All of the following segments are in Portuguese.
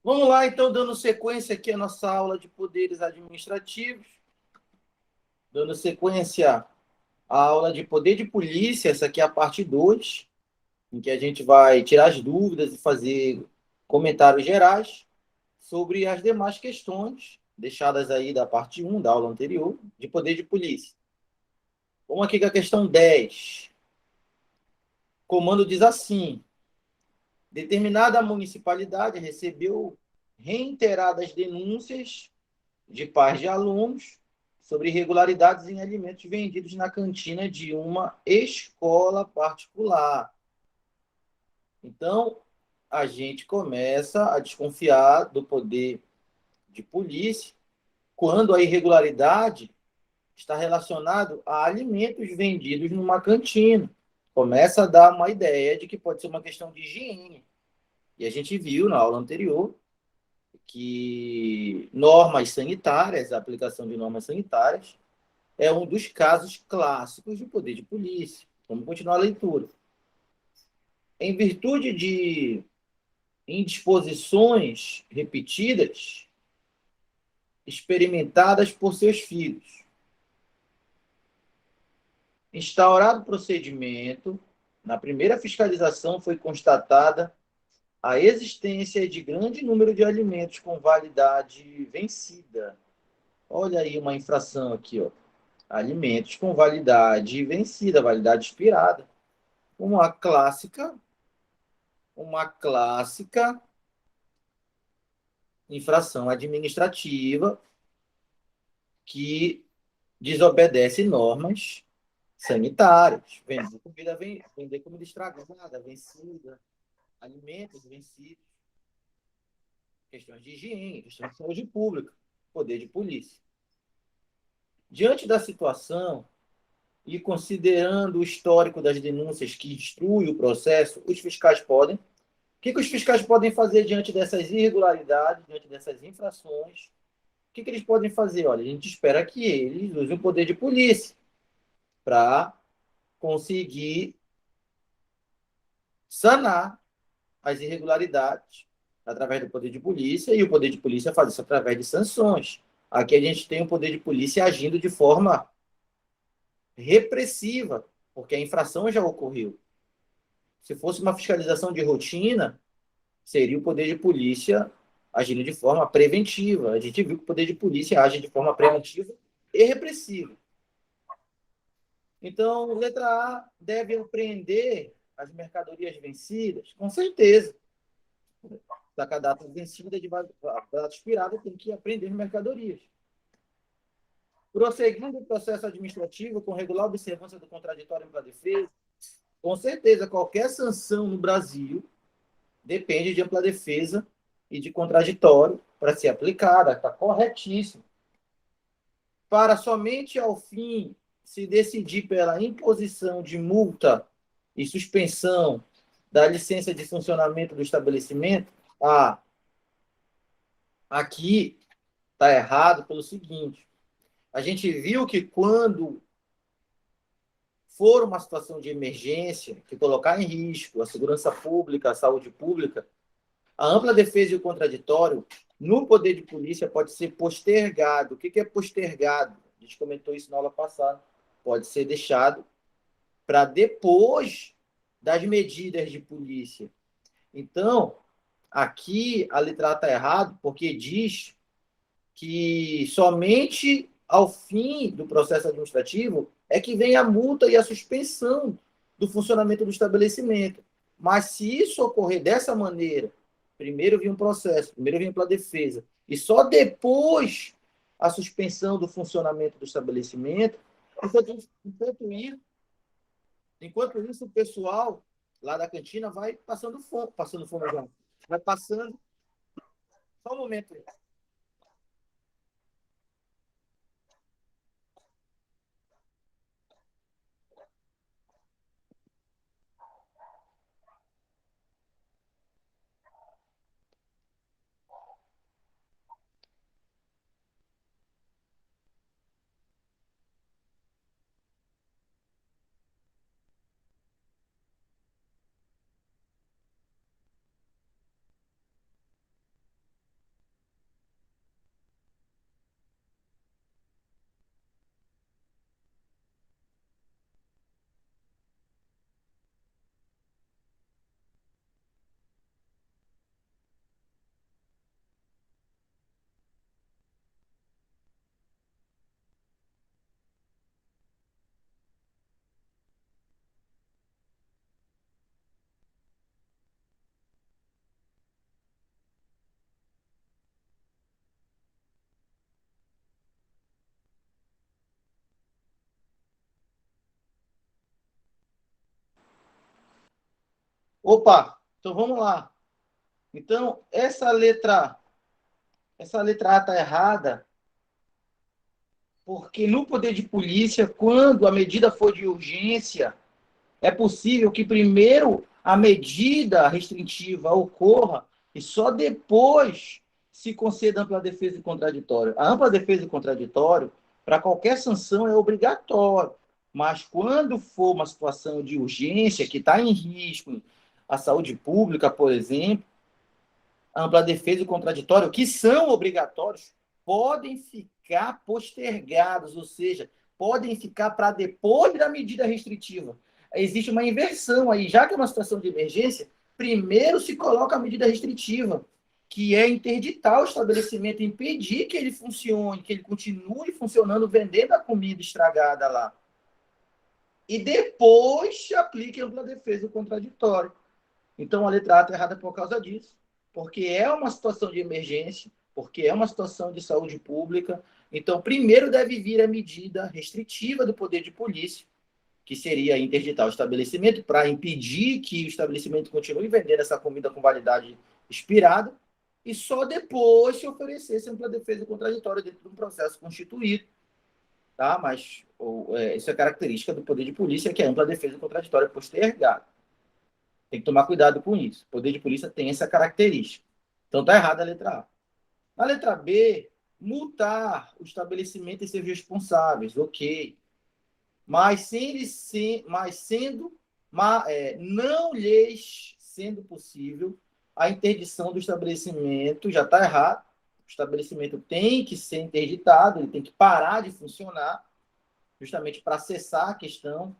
Vamos lá, então, dando sequência aqui à nossa aula de poderes administrativos. Dando sequência à aula de poder de polícia, essa aqui é a parte 2, em que a gente vai tirar as dúvidas e fazer comentários gerais sobre as demais questões deixadas aí da parte 1 da aula anterior, de poder de polícia. Vamos aqui com a questão 10. O comando diz assim: determinada municipalidade recebeu reiteradas denúncias de pais de alunos sobre irregularidades em alimentos vendidos na cantina de uma escola particular. Então, a gente começa a desconfiar do poder de polícia quando a irregularidade está relacionado a alimentos vendidos numa cantina. Começa a dar uma ideia de que pode ser uma questão de higiene. E a gente viu na aula anterior que normas sanitárias, a aplicação de normas sanitárias, é um dos casos clássicos de poder de polícia. Vamos continuar a leitura. Em virtude de indisposições repetidas, experimentadas por seus filhos, instaurado o procedimento, na primeira fiscalização foi constatada a existência de grande número de alimentos com validade vencida. Olha aí uma infração aqui, ó. Alimentos com validade vencida, validade expirada. Uma clássica infração administrativa que desobedece normas sanitárias. Vender comida estragada, vencida, alimentos vencidos, questões de higiene, questões de saúde pública, poder de polícia. Diante da situação e considerando o histórico das denúncias que instrui o processo, os fiscais podem. O que os fiscais podem fazer diante dessas irregularidades, diante dessas infrações? O que eles podem fazer? Olha, a gente espera que eles usem o poder de polícia para conseguir sanar as irregularidades através do poder de polícia, e o poder de polícia faz isso através de sanções. Aqui a gente tem o poder de polícia agindo de forma repressiva, porque a infração já ocorreu. Se fosse uma fiscalização de rotina, seria o poder de polícia agindo de forma preventiva. A gente viu que o poder de polícia age de forma preventiva e repressiva. Então, letra A, deve apreender as mercadorias vencidas? Com certeza. Da cadastro vencida de data expirada, tem que apreender as mercadorias. Prosseguindo o processo administrativo com regular observância do contraditório para a defesa, com certeza, qualquer sanção no Brasil depende de ampla defesa e de contraditório para ser aplicada, está corretíssimo. Para somente ao fim se decidir pela imposição de multa e suspensão da licença de funcionamento do estabelecimento, aqui está errado pelo seguinte: a gente viu que quando for uma situação de emergência que colocar em risco a segurança pública, a saúde pública, a ampla defesa e o contraditório no poder de polícia pode ser postergado. O que é postergado? A gente comentou isso na aula passada. Pode ser deixado para depois das medidas de polícia. Então, aqui a letra A está errada, porque diz que somente ao fim do processo administrativo é que vem a multa e a suspensão do funcionamento do estabelecimento. Mas se isso ocorrer dessa maneira, primeiro vem um processo, primeiro vem para a defesa, e só depois a suspensão do funcionamento do estabelecimento, enquanto isso o pessoal lá da cantina vai passando fome já. Vai passando. Só um momento. Opa, então vamos lá. Então, essa letra A está errada, porque no poder de polícia, quando a medida for de urgência, é possível que primeiro a medida restritiva ocorra e só depois se conceda ampla defesa e contraditório. A ampla defesa e contraditório, para qualquer sanção, é obrigatório. Mas quando for uma situação de urgência, que está em risco a saúde pública, por exemplo, a ampla defesa e contraditório, que são obrigatórios, podem ficar postergados, ou seja, podem ficar para depois da medida restritiva. Existe uma inversão aí, já que é uma situação de emergência, primeiro se coloca a medida restritiva, que é interditar o estabelecimento, impedir que ele funcione, que ele continue funcionando, vendendo a comida estragada lá. E depois se aplique a ampla defesa e o contraditório. Então, a letra A está errada por causa disso, porque é uma situação de emergência, porque é uma situação de saúde pública. Então, primeiro deve vir a medida restritiva do poder de polícia, que seria interditar o estabelecimento para impedir que o estabelecimento continue vendendo essa comida com validade expirada, e só depois se oferecesse ampla defesa contraditória dentro de um processo constituído. Tá? Mas isso é característica do poder de polícia, que é ampla defesa contraditória postergada. Tem que tomar cuidado com isso. O poder de polícia tem essa característica. Então está errada a letra A. Na letra B, multar o estabelecimento e seus responsáveis, ok. Mas não lhes sendo possível a interdição do estabelecimento, já está errado. O estabelecimento tem que ser interditado, ele tem que parar de funcionar, justamente para cessar a questão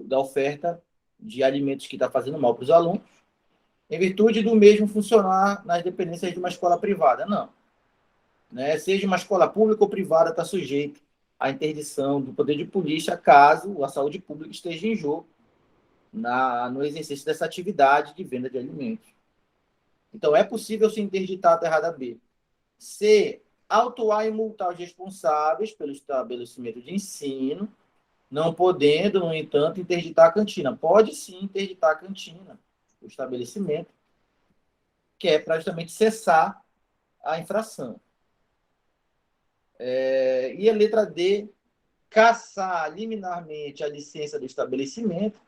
da oferta de alimentos que está fazendo mal para os alunos, em virtude do mesmo funcionar nas dependências de uma escola privada. Não. Né? Seja uma escola pública ou privada, está sujeito à interdição do poder de polícia, caso a saúde pública esteja em jogo no exercício dessa atividade de venda de alimentos. Então, é possível se interditar a terrada B. C, autuar e multar os responsáveis pelo estabelecimento de ensino, não podendo, no entanto, interditar a cantina. Pode sim interditar a cantina, o estabelecimento, que é para justamente cessar a infração. E a letra D, cassar liminarmente a licença do estabelecimento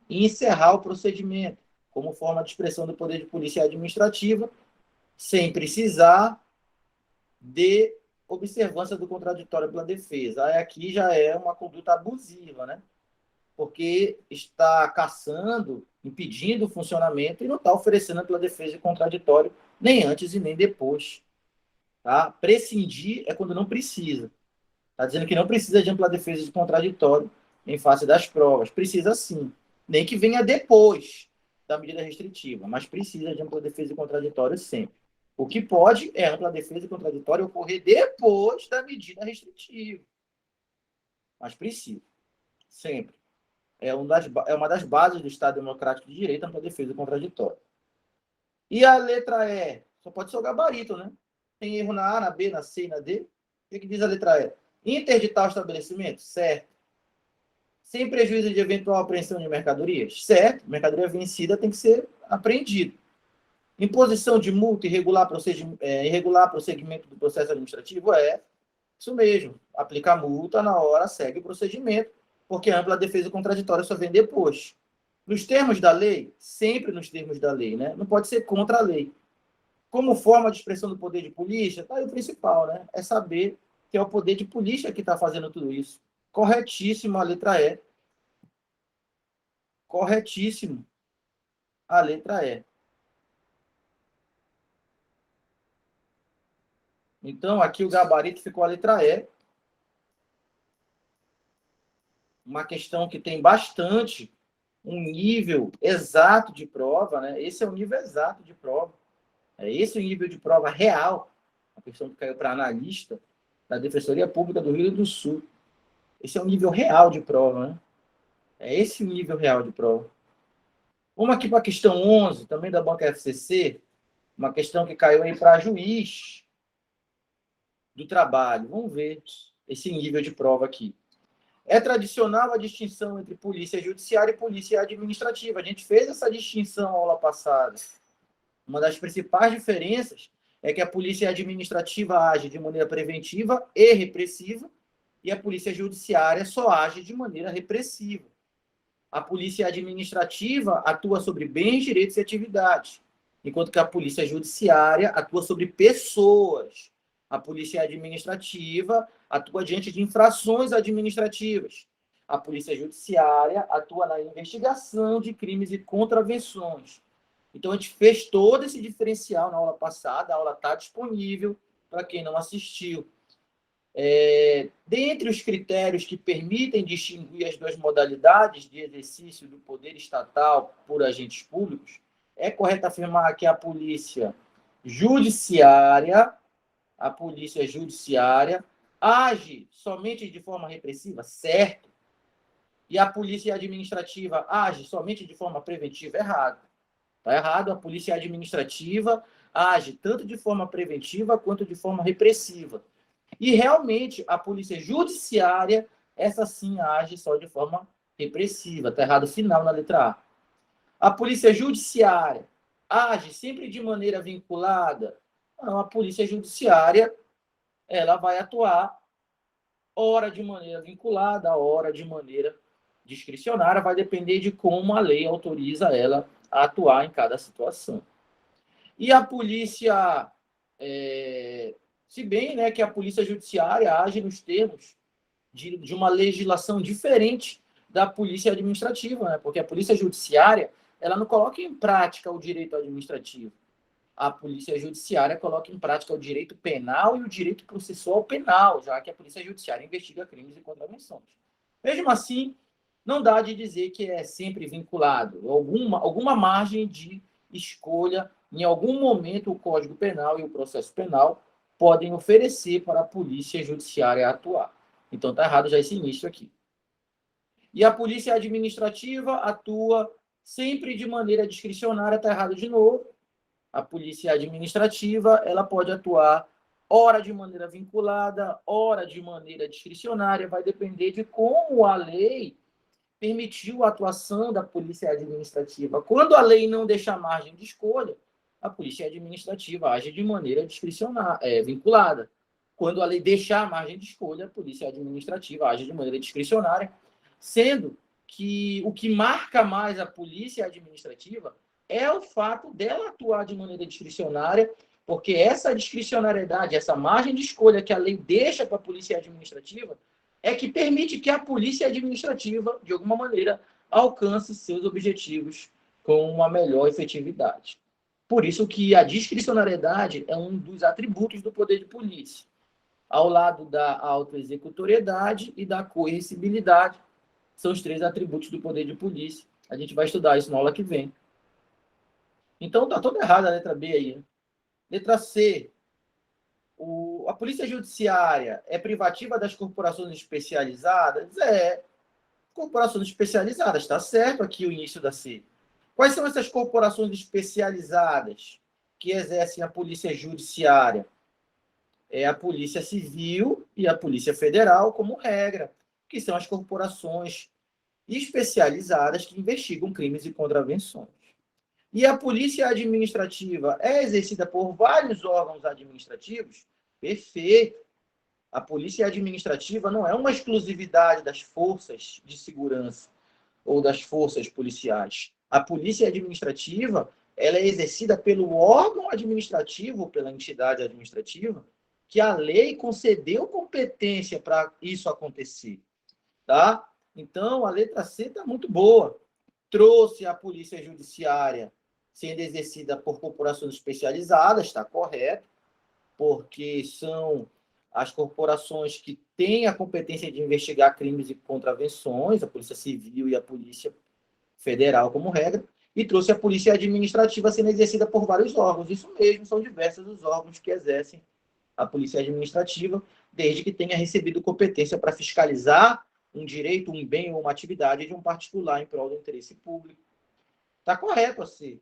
e encerrar o procedimento, como forma de expressão do poder de polícia administrativa, sem precisar de observância do contraditório pela defesa. Aí aqui já é uma conduta abusiva, né? Porque está cassando, impedindo o funcionamento e não está oferecendo pela defesa e contraditório nem antes e nem depois. Tá? Prescindir é quando não precisa. Está dizendo que não precisa de ampla defesa de contraditório em face das provas. Precisa sim. Nem que venha depois da medida restritiva, mas precisa de ampla defesa e contraditório sempre. O que pode é ampla defesa e contraditório ocorrer depois da medida restritiva. Mas precisa. Sempre. É uma das bases do Estado Democrático de Direito, ampla defesa e contraditório. E a letra E? Só pode ser o gabarito, né? Tem erro na A, na B, na C e na D. O que diz a letra E? Interditar o estabelecimento? Certo. Sem prejuízo de eventual apreensão de mercadorias? Certo. Mercadoria vencida tem que ser apreendida. Imposição de multa e irregular prosseguimento do processo administrativo? É isso mesmo. Aplica a multa na hora, segue o procedimento, porque a ampla defesa contraditória só vem depois. Nos termos da lei, sempre nos termos da lei, né? Não pode ser contra a lei. Como forma de expressão do poder de polícia, está aí o principal, né? É saber que é o poder de polícia que está fazendo tudo isso. Corretíssimo a letra E. Corretíssimo a letra E. Então, aqui o gabarito ficou a letra E. Uma questão que tem bastante um nível exato de prova, né? Esse é o nível exato de prova. É esse o nível de prova real. A questão que caiu para analista da Defensoria Pública do Rio Grande do Sul. Esse é o nível real de prova, né? É esse o nível real de prova. Vamos aqui para a questão 11, também da banca FCC, uma questão que caiu aí para juiz do trabalho. Vamos ver esse nível de prova aqui. É tradicional a distinção entre polícia judiciária e polícia administrativa. A gente fez essa distinção na aula passada. Uma das principais diferenças é que a polícia administrativa age de maneira preventiva e repressiva, e a polícia judiciária só age de maneira repressiva. A polícia administrativa atua sobre bens, direitos e atividades, enquanto que a polícia judiciária atua sobre pessoas. A polícia administrativa atua diante de infrações administrativas. A polícia judiciária atua na investigação de crimes e contravenções. Então, a gente fez todo esse diferencial na aula passada, a aula está disponível para quem não assistiu. Dentre os critérios que permitem distinguir as duas modalidades de exercício do poder estatal por agentes públicos, é correto afirmar que a polícia judiciária age somente de forma repressiva, certo? E a polícia administrativa age somente de forma preventiva, errado. Está errado, a polícia administrativa age tanto de forma preventiva quanto de forma repressiva. E, realmente, a polícia judiciária, essa sim age só de forma repressiva. Está errado o final na letra A. A polícia judiciária age sempre de maneira vinculada? Não, a polícia judiciária ela vai atuar ora de maneira vinculada, ora de maneira discricionária, vai depender de como a lei autoriza ela a atuar em cada situação. E a polícia, se bem, né, que a polícia judiciária age nos termos de uma legislação diferente da polícia administrativa, né? Porque a polícia judiciária ela não coloca em prática o direito administrativo. A polícia judiciária coloca em prática o direito penal e o direito processual penal, já que a polícia judiciária investiga crimes e contravenções. Mesmo assim, não dá de dizer que é sempre vinculado. Alguma margem de escolha, em algum momento, o Código Penal e o processo penal podem oferecer para a polícia judiciária atuar. Então, está errado já esse início aqui. E a polícia administrativa atua sempre de maneira discricionária, está errado de novo. A polícia administrativa ela pode atuar ora de maneira vinculada, ora de maneira discricionária, vai depender de como a lei permitiu a atuação da polícia administrativa. Quando a lei não deixa margem de escolha, a polícia administrativa age de maneira discricionária, vinculada. Quando a lei deixar margem de escolha, a polícia administrativa age de maneira discricionária, sendo que o que marca mais a polícia administrativa é o fato dela atuar de maneira discricionária, porque essa discricionariedade, essa margem de escolha que a lei deixa para a polícia administrativa, é que permite que a polícia administrativa, de alguma maneira, alcance seus objetivos com uma melhor efetividade. Por isso que a discricionariedade é um dos atributos do poder de polícia, ao lado da autoexecutoriedade e da coercibilidade, são os 3 atributos do poder de polícia. A gente vai estudar isso na aula que vem. Então, está toda errada a letra B aí. Né? Letra C. A polícia judiciária é privativa das corporações especializadas? Corporações especializadas, está certo aqui o início da C. Quais são essas corporações especializadas que exercem a polícia judiciária? É a Polícia Civil e a Polícia Federal, como regra, que são as corporações especializadas que investigam crimes e contravenções. E a polícia administrativa é exercida por vários órgãos administrativos? Perfeito. A polícia administrativa não é uma exclusividade das forças de segurança ou das forças policiais. A polícia administrativa ela é exercida pelo órgão administrativo, pela entidade administrativa, que a lei concedeu competência para isso acontecer. Tá? Então, a letra C está muito boa. Trouxe a polícia judiciária sendo exercida por corporações especializadas, está correto, porque são as corporações que têm a competência de investigar crimes e contravenções, a Polícia Civil e a Polícia Federal como regra, e trouxe a polícia administrativa sendo exercida por vários órgãos. Isso mesmo, são diversos os órgãos que exercem a polícia administrativa, desde que tenha recebido competência para fiscalizar um direito, um bem ou uma atividade de um particular em prol do interesse público. Está correto assim.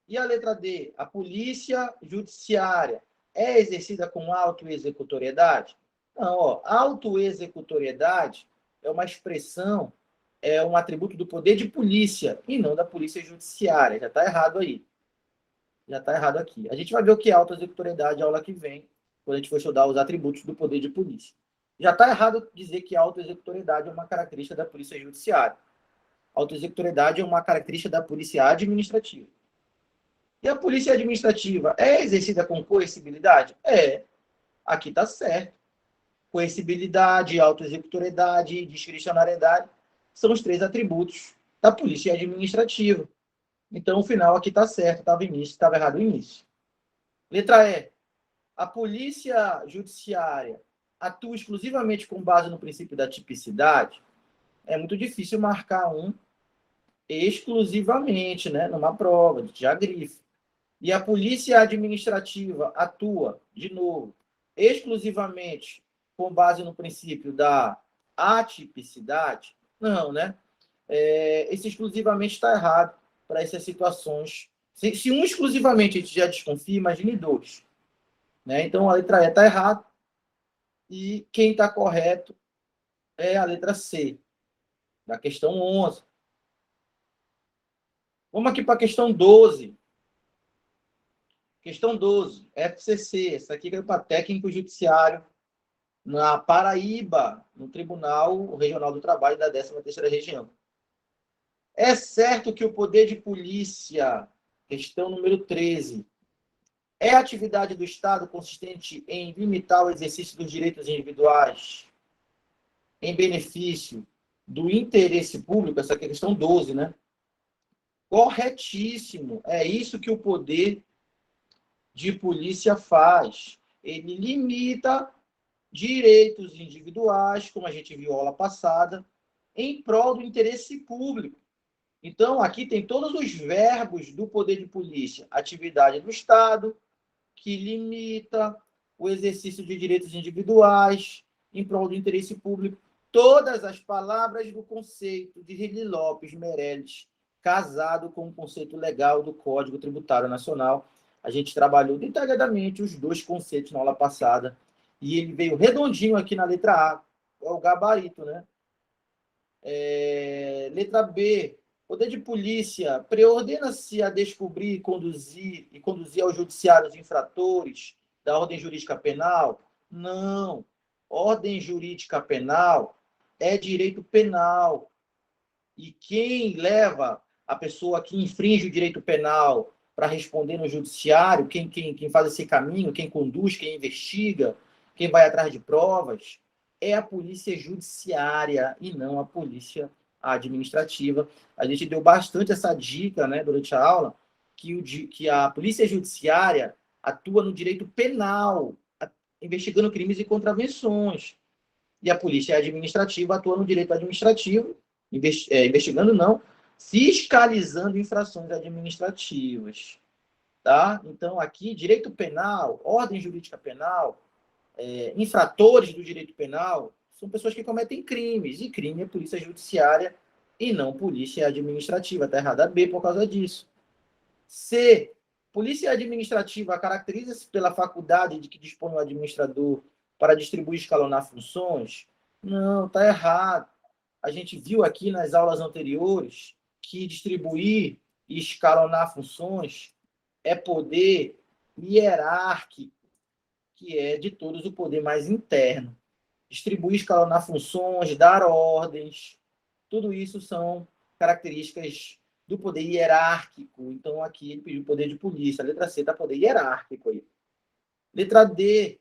E a letra D, a polícia judiciária é exercida com autoexecutoriedade? Não, autoexecutoriedade é uma expressão, é um atributo do poder de polícia e não da polícia judiciária. Já está errado aí. Já está errado aqui. A gente vai ver o que é autoexecutoriedade na aula que vem, quando a gente for estudar os atributos do poder de polícia. Já está errado dizer que a autoexecutoriedade é uma característica da polícia judiciária. A autoexecutoriedade é uma característica da polícia administrativa. E a polícia administrativa é exercida com coercibilidade? É. Aqui está certo. Coercibilidade, autoexecutoriedade e discricionariedade são os 3 atributos da polícia administrativa. Então, o final aqui está certo, estava errado o início. Letra E. A polícia judiciária atua exclusivamente com base no princípio da tipicidade? É muito difícil marcar um exclusivamente, né, numa prova, de já grife. E a polícia administrativa atua, de novo, exclusivamente com base no princípio da atipicidade? Não, né? Esse exclusivamente está errado para essas situações. Se um exclusivamente a gente já desconfia, imagine 2. Né? Então, a letra E está errada. E quem está correto é a letra C, da questão 11. Vamos aqui para a questão 12. Questão 12, FCC. Essa aqui é para técnico judiciário na Paraíba, no Tribunal Regional do Trabalho da 13ª Região. É certo que o poder de polícia, questão número 13, é atividade do Estado consistente em limitar o exercício dos direitos individuais em benefício do interesse público? Essa aqui é a questão 12, né? Corretíssimo. É isso que o poder de polícia faz. Ele limita direitos individuais, como a gente viu na aula passada, em prol do interesse público. Então, aqui tem todos os verbos do poder de polícia. Atividade do Estado, que limita o exercício de direitos individuais em prol do interesse público. Todas as palavras do conceito de Rili Lopes Meirelles, casado com o conceito legal do Código Tributário Nacional. A gente trabalhou detalhadamente os 2 conceitos na aula passada. E ele veio redondinho aqui na letra A. É o gabarito, né? Letra B. Poder de polícia preordena-se a descobrir e conduzir ao judiciário os infratores da ordem jurídica penal? Não. Ordem jurídica penal é direito penal. E quem leva a pessoa que infringe o direito penal para responder no judiciário, quem faz esse caminho, quem conduz, quem investiga, quem vai atrás de provas, é a polícia judiciária e não a polícia administrativa. A gente deu bastante essa dica, né, durante a aula, que a polícia judiciária atua no direito penal, investigando crimes e contravenções. E a polícia administrativa atua no direito administrativo, investigando não, fiscalizando infrações administrativas. Tá? Então, aqui, direito penal, ordem jurídica penal, infratores do direito penal, são pessoas que cometem crimes, e crime é polícia judiciária e não polícia administrativa. Está errada a B por causa disso. C. Polícia administrativa caracteriza-se pela faculdade de que dispõe o administrador para distribuir e escalonar funções? Não, está errado. A gente viu aqui nas aulas anteriores que distribuir e escalonar funções é poder hierárquico, que é de todos o poder mais interno. Distribuir, escalonar funções, dar ordens, tudo isso são características do poder hierárquico. Então, aqui ele pediu poder de polícia. A letra C está poder hierárquico aí. Letra D.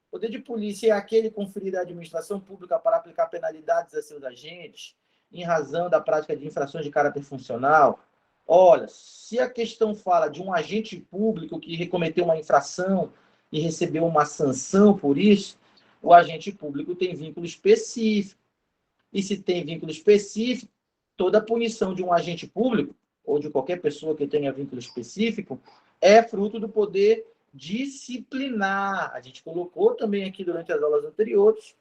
Poder de polícia é aquele conferido à administração pública para aplicar penalidades a seus agentes em razão da prática de infrações de caráter funcional. Olha, se a questão fala de um agente público que cometeu uma infração e recebeu uma sanção por isso, o agente público tem vínculo específico. E se tem vínculo específico, toda punição de um agente público, ou de qualquer pessoa que tenha vínculo específico, é fruto do poder disciplinar. A gente colocou também aqui durante as aulas anteriores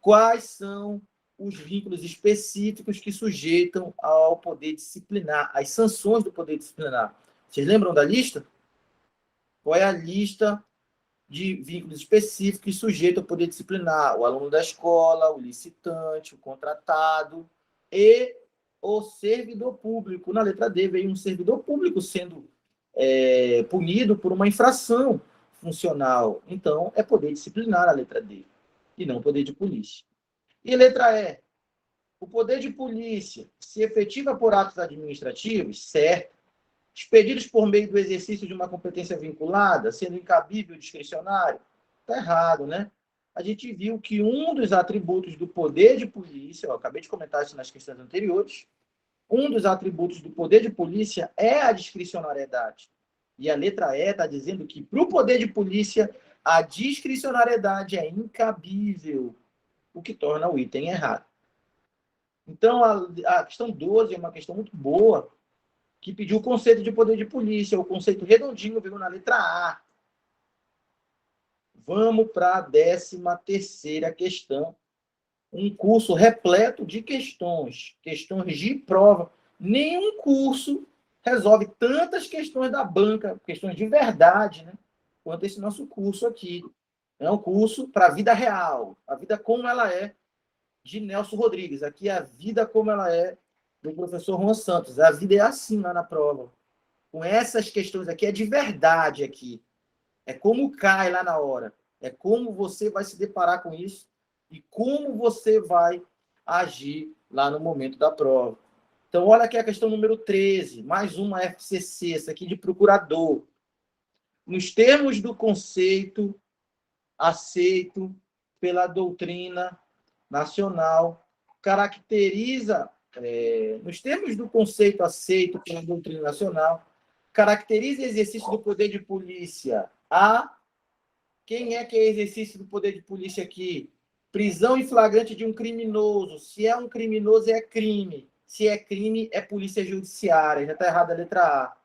quais são os vínculos específicos que sujeitam ao poder disciplinar, as sanções do poder disciplinar. Vocês lembram da lista? Qual é a lista de vínculos específicos sujeito ao poder disciplinar, o aluno da escola, o licitante, o contratado e o servidor público. Na letra D veio um servidor público sendo punido por uma infração funcional. Então, é poder disciplinar a letra D, e não poder de polícia. E letra E, o poder de polícia se efetiva por atos administrativos, certo, expedidos por meio do exercício de uma competência vinculada, sendo incabível e discricionário. Está errado, né? A gente viu que um dos atributos do poder de polícia, eu acabei de comentar isso nas questões anteriores, um dos atributos do poder de polícia é a discricionariedade. E a letra E está dizendo que, para o poder de polícia, a discricionariedade é incabível, o que torna o item errado. Então, a questão 12 é uma questão muito boa, que pediu o conceito de poder de polícia, o conceito redondinho veio na letra A. Vamos para a 13ª questão. Um curso repleto de questões de prova. Nenhum curso resolve tantas questões da banca, questões de verdade, né, quanto esse nosso curso aqui. É um curso para a vida real, a vida como ela é, de Nelson Rodrigues. Aqui é a vida como ela é, do professor Juan Santos. A vida é assim lá na prova. Com essas questões aqui, é de verdade aqui. É como cai lá na hora. É como você vai se deparar com isso e como você vai agir lá no momento da prova. Então, olha aqui a questão número 13, mais uma FCC, essa aqui de procurador. Nos termos do conceito aceito pela doutrina nacional, caracteriza, nos termos do conceito aceito pela doutrina nacional, caracteriza exercício do poder de polícia a... Quem é exercício do poder de polícia aqui? Prisão em flagrante de um criminoso. Se é um criminoso, é crime. Se é crime, é polícia judiciária. Já está errada a letra A.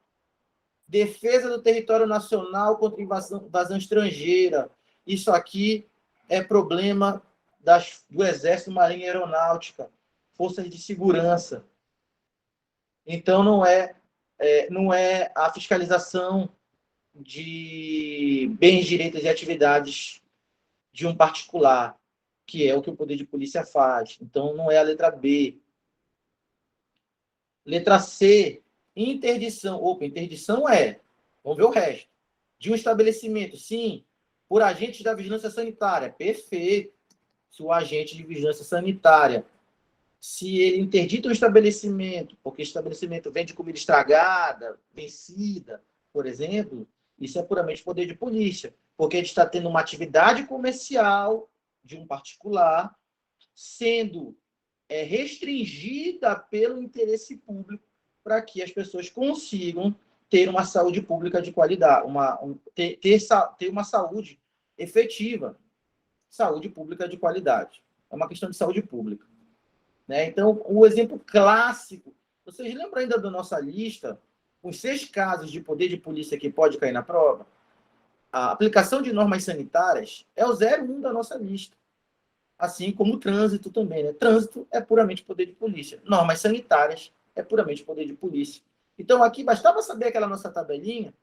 Defesa do território nacional contra invasão estrangeira. Isso aqui é problema do Exército, Marinha e Aeronáutica, forças de segurança. Então, não é a fiscalização de bens, direitos e atividades de um particular, que é o que o poder de polícia faz. Então, não é a letra B. Letra C, interdição. Opa, interdição vamos ver o resto. De um estabelecimento, sim, por agentes da vigilância sanitária. Perfeito. Se o agente de vigilância sanitária, se ele interdita o estabelecimento, porque o estabelecimento vende comida estragada, vencida, por exemplo, isso é puramente poder de polícia, porque a gente está tendo uma atividade comercial de um particular sendo restringida pelo interesse público para que as pessoas consigam ter uma saúde pública de qualidade, ter uma saúde efetiva, saúde pública de qualidade. É uma questão de saúde pública. Né? Então, o exemplo clássico, vocês lembram ainda da nossa lista, os 6 casos de poder de polícia que pode cair na prova? A aplicação de normas sanitárias é o 01 da nossa lista. Assim como o trânsito também. Né? Trânsito é puramente poder de polícia. Normas sanitárias é puramente poder de polícia. Então, aqui, bastava saber aquela nossa tabelinha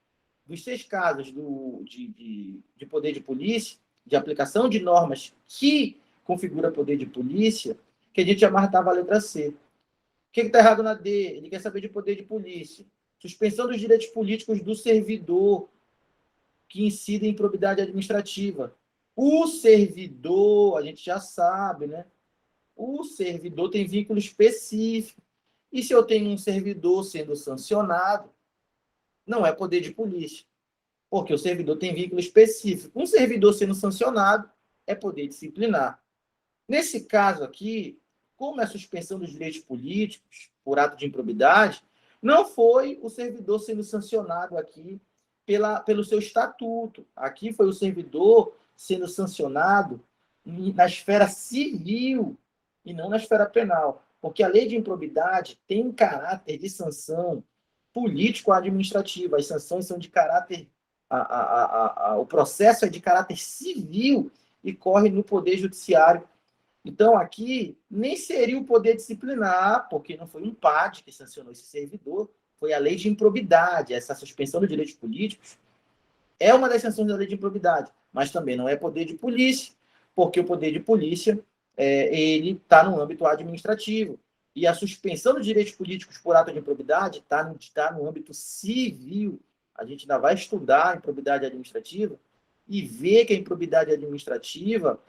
dos 6 casos de poder de polícia, de aplicação de normas que configura poder de polícia, que a gente já marcava a letra C. O que está errado na D? Ele quer saber de poder de polícia. Suspensão dos direitos políticos do servidor que incide em improbidade administrativa. O servidor, a gente já sabe, né? O servidor tem vínculo específico. E se eu tenho um servidor sendo sancionado, não é poder de polícia, porque o servidor tem vínculo específico. Um servidor sendo sancionado é poder disciplinar. Nesse caso aqui, como é a suspensão dos direitos políticos por ato de improbidade, não foi o servidor sendo sancionado aqui pelo seu estatuto. Aqui foi o servidor sendo sancionado na esfera civil e não na esfera penal, porque a lei de improbidade tem caráter de sanção político-administrativa. As sanções são de caráter... o processo é de caráter civil e corre no Poder Judiciário. Então, aqui, nem seria o poder disciplinar, porque não foi um PAD que sancionou esse servidor, foi a lei de improbidade. Essa suspensão dos direitos políticos é uma das sanções da lei de improbidade. mas também não é poder de polícia, porque o poder de polícia ele está no âmbito administrativo. E a suspensão dos direitos políticos por ato de improbidade está no âmbito civil. A gente ainda vai estudar a improbidade administrativa e ver que a improbidade administrativa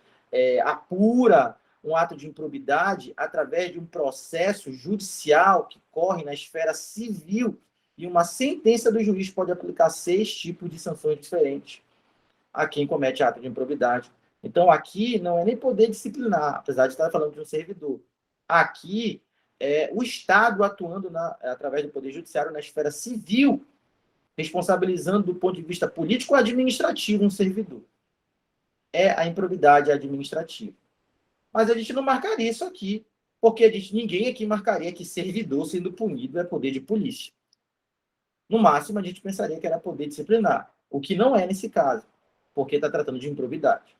apura um ato de improbidade através de um processo judicial que corre na esfera civil, e uma sentença do juiz pode aplicar 6 tipos de sanções diferentes a quem comete ato de improbidade. Então, aqui não é nem poder disciplinar, apesar de estar falando de um servidor. Aqui é o Estado atuando através do Poder Judiciário na esfera civil, responsabilizando do ponto de vista político-administrativo um servidor. É a improbidade administrativa. Mas a gente não marcaria isso aqui, porque ninguém aqui marcaria que servidor sendo punido é poder de polícia. No máximo, a gente pensaria que era poder disciplinar, o que não é nesse caso, porque está tratando de improbidade.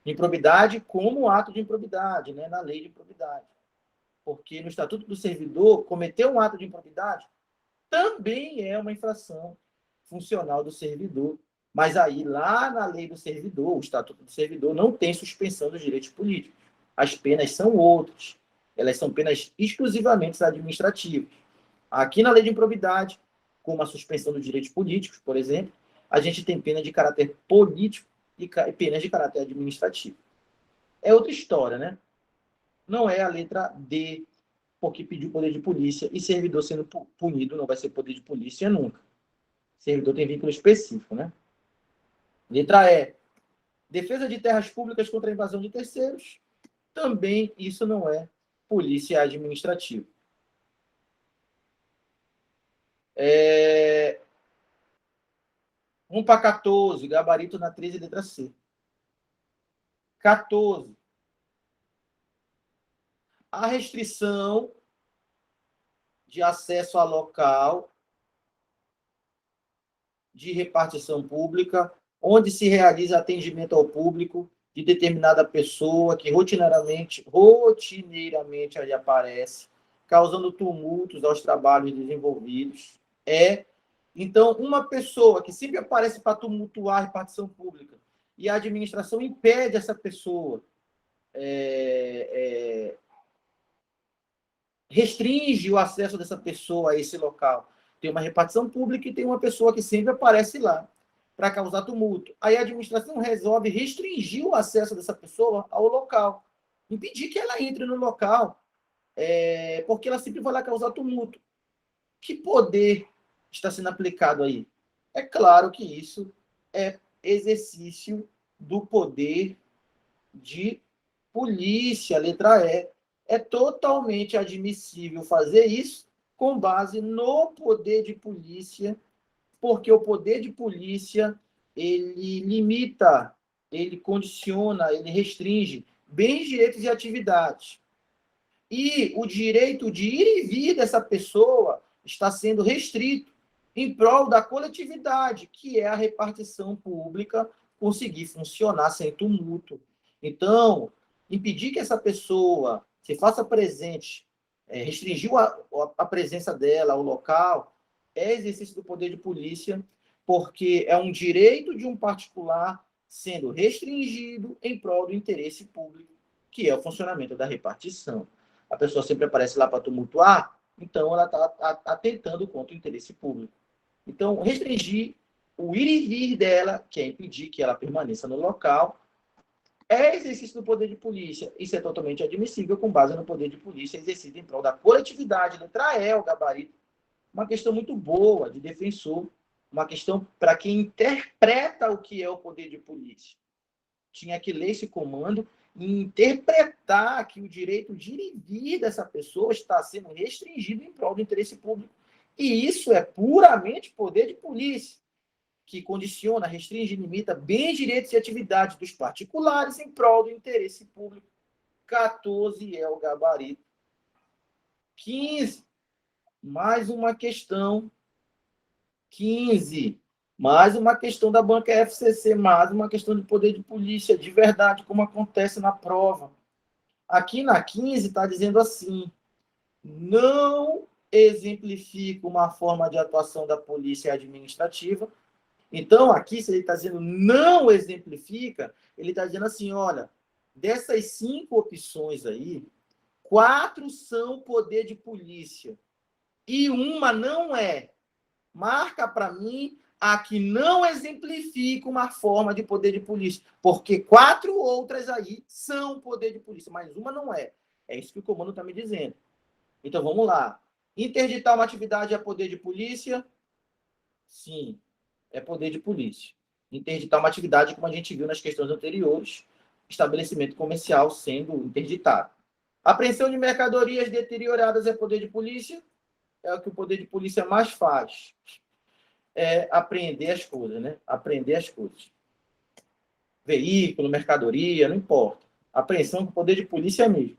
Improbidade como ato de improbidade, né, na lei de improbidade. Porque no Estatuto do Servidor, cometer um ato de improbidade também é uma infração funcional do servidor. Mas aí, lá na lei do servidor, o Estatuto do Servidor, não tem suspensão dos direitos políticos. As penas são outras. Elas são penas exclusivamente administrativas. Aqui na lei de improbidade, como a suspensão dos direitos políticos, por exemplo, a gente tem pena de caráter político e penas de caráter administrativo. É outra história, né? Não é a letra D, porque pediu poder de polícia, e servidor sendo punido não vai ser poder de polícia nunca. Servidor tem vínculo específico, né? Letra E, defesa de terras públicas contra a invasão de terceiros. Também isso não é polícia administrativa. 1 para 14, gabarito na 13, letra C. 14. A restrição de acesso a local de repartição pública, onde se realiza atendimento ao público de determinada pessoa que rotineiramente ali aparece, causando tumultos aos trabalhos desenvolvidos. Então, uma pessoa que sempre aparece para tumultuar a repartição pública e a administração impede essa pessoa, restringe o acesso dessa pessoa a esse local. Tem uma repartição pública e tem uma pessoa que sempre aparece lá para causar tumulto. Aí a administração resolve restringir o acesso dessa pessoa ao local, impedir que ela entre no local, porque ela sempre vai lá causar tumulto. Que poder está sendo aplicado aí? É claro que isso é exercício do poder de polícia, letra E. É totalmente admissível fazer isso com base no poder de polícia, porque o poder de polícia, ele limita, ele condiciona, ele restringe bens, direitos e atividades. E o direito de ir e vir dessa pessoa está sendo restrito em prol da coletividade, que é a repartição pública conseguir funcionar sem tumulto. Então, impedir que essa pessoa se faça presente, restringir a presença dela ao local, é exercício do poder de polícia, porque é um direito de um particular sendo restringido em prol do interesse público, que é o funcionamento da repartição. A pessoa sempre aparece lá para tumultuar, então ela está atentando contra o interesse público. Então, restringir o ir e vir dela, que é impedir que ela permaneça no local, é exercício do poder de polícia. Isso é totalmente admissível com base no poder de polícia exercido em prol da coletividade, letra E, o gabarito. Uma questão muito boa de defensor, uma questão para quem interpreta o que é o poder de polícia. Tinha que ler esse comando e interpretar que o direito de ir e vir dessa pessoa está sendo restringido em prol do interesse público. E isso é puramente poder de polícia, que condiciona, restringe e limita bens, direitos e atividades dos particulares em prol do interesse público. 14 é o gabarito. 15. Mais uma questão. 15. Mais uma questão da banca FCC, mais uma questão de poder de polícia, de verdade, como acontece na prova. Aqui na 15 está dizendo assim: não exemplifica uma forma de atuação da polícia administrativa Então, aqui, se ele está dizendo não exemplifica, ele está dizendo assim, olha, dessas 5 opções aí, 4 são poder de polícia e uma não é. Marca para mim a que não exemplifica uma forma de poder de polícia, porque 4 outras aí são poder de polícia, mas uma não é. É isso que o comando está me dizendo. Então, vamos lá. Interditar uma atividade é poder de polícia? Sim, é poder de polícia. Interditar uma atividade, como a gente viu nas questões anteriores, estabelecimento comercial sendo interditado. Apreensão de mercadorias deterioradas é poder de polícia? É o que o poder de polícia mais faz. É apreender as coisas, né? Apreender as coisas. Veículo, mercadoria, não importa. Apreensão com poder de polícia é mesmo.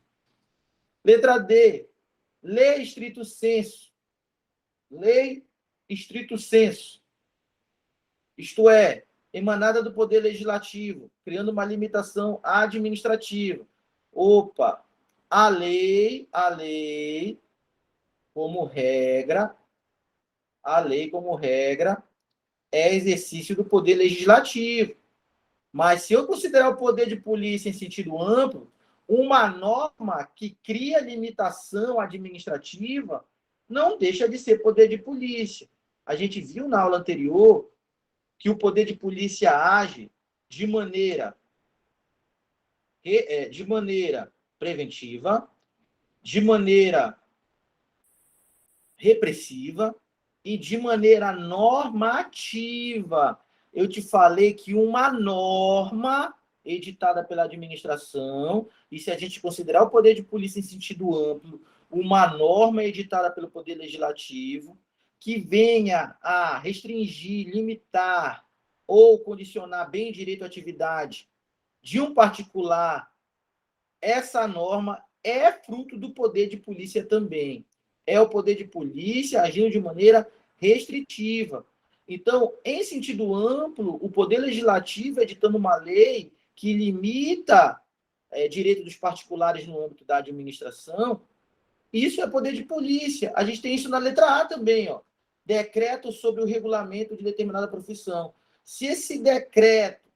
Letra D. Lei estrito sensu. Lei estrito sensu. Isto é, emanada do Poder Legislativo, criando uma limitação administrativa. Opa, a lei, como regra, é exercício do Poder Legislativo. Mas se eu considerar o poder de polícia em sentido amplo, uma norma que cria limitação administrativa não deixa de ser poder de polícia. A gente viu na aula anterior que o poder de polícia age de maneira preventiva, de maneira repressiva e de maneira normativa. Eu te falei que uma norma editada pela administração, e se a gente considerar o poder de polícia em sentido amplo, uma norma editada pelo Poder Legislativo, que venha a restringir, limitar ou condicionar bem direito à atividade de um particular, essa norma é fruto do poder de polícia também. É o poder de polícia agindo de maneira restritiva. Então, em sentido amplo, o poder legislativo editando uma lei que limita direito dos particulares no âmbito da administração, isso é poder de polícia. A gente tem isso na letra A também, ó. Decreto sobre o regulamento de determinada profissão. Se esse decreto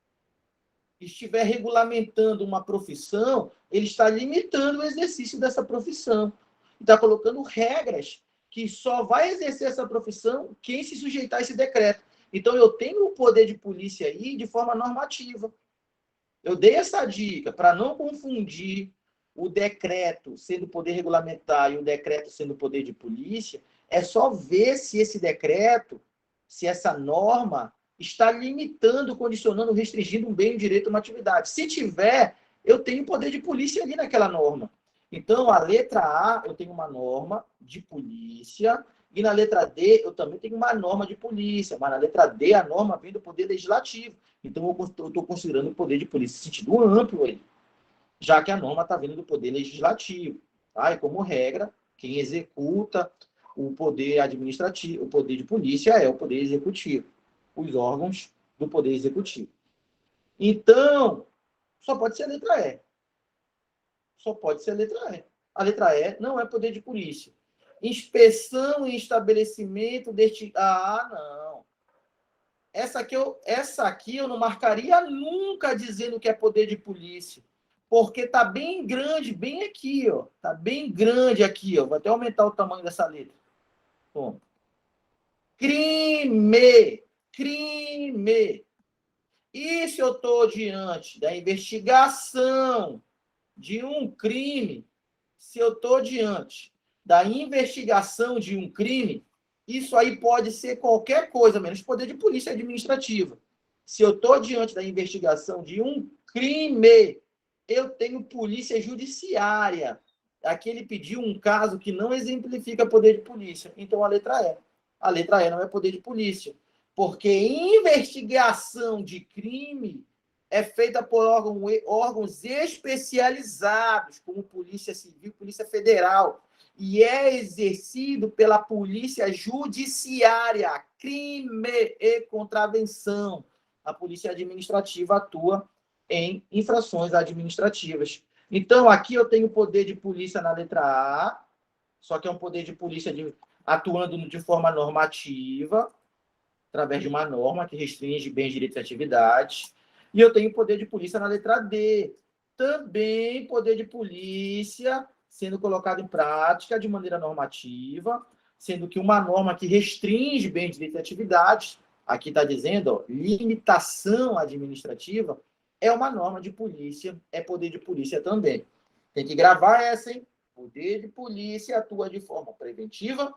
estiver regulamentando uma profissão, ele está limitando o exercício dessa profissão. Está colocando regras que só vai exercer essa profissão quem se sujeitar a esse decreto. Então, eu tenho o poder de polícia aí de forma normativa. Eu dei essa dica para não confundir o decreto sendo poder regulamentar e o decreto sendo poder de polícia. É só ver se esse decreto, se essa norma está limitando, condicionando, restringindo um bem, um direito, uma atividade. Se tiver, eu tenho poder de polícia ali naquela norma. Então, a letra A, eu tenho uma norma de polícia, e na letra D, eu também tenho uma norma de polícia, mas na letra D, a norma vem do Poder Legislativo. Então, eu estou considerando o poder de polícia em sentido amplo aí, já que a norma está vindo do Poder Legislativo. Tá? E, como regra, quem executa o poder administrativo, o poder de polícia é o Poder Executivo, os órgãos do Poder Executivo. Então, só pode ser a letra E. Só pode ser a letra E. A letra E não é poder de polícia. Inspeção em estabelecimento deste... Ah, não. Essa aqui eu não marcaria nunca dizendo que é poder de polícia. Porque tá bem grande, bem aqui, ó. Tá bem grande aqui, ó. Vou até aumentar o tamanho dessa letra. Bom. Crime. Crime. E se eu estou diante da investigação de um crime, se eu estou diante da investigação de um crime, isso aí pode ser qualquer coisa, menos poder de polícia administrativa. Se eu estou diante da investigação de um crime, eu tenho polícia judiciária. Aqui ele pediu um caso que não exemplifica poder de polícia. Então, a letra E. A letra E não é poder de polícia. Porque investigação de crime é feita por órgãos especializados, como Polícia Civil, Polícia Federal, e é exercido pela Polícia Judiciária, crime e contravenção. A Polícia Administrativa atua em infrações administrativas. Então, aqui eu tenho poder de polícia na letra A, só que é um poder de polícia atuando de forma normativa, através de uma norma que restringe bens, direitos e atividades. E eu tenho poder de polícia na letra D. Também poder de polícia sendo colocado em prática de maneira normativa, sendo que uma norma que restringe bens, direitos e atividades, aqui está dizendo, ó, limitação administrativa, é uma norma de polícia, é poder de polícia também. Tem que gravar essa, hein? Poder de polícia atua de forma preventiva,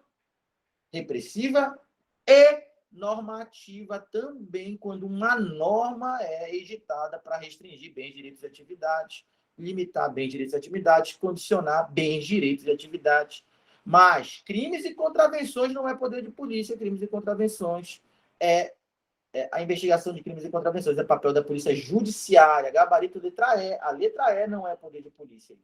repressiva e normativa também, quando uma norma é editada para restringir bens, direitos e atividades, limitar bens, direitos e atividades, condicionar bens, direitos e atividades. Mas crimes e contravenções não é poder de polícia, crimes e contravenções a investigação de crimes e contravenções é papel da polícia judiciária, gabarito letra E. A letra E não é poder de polícia.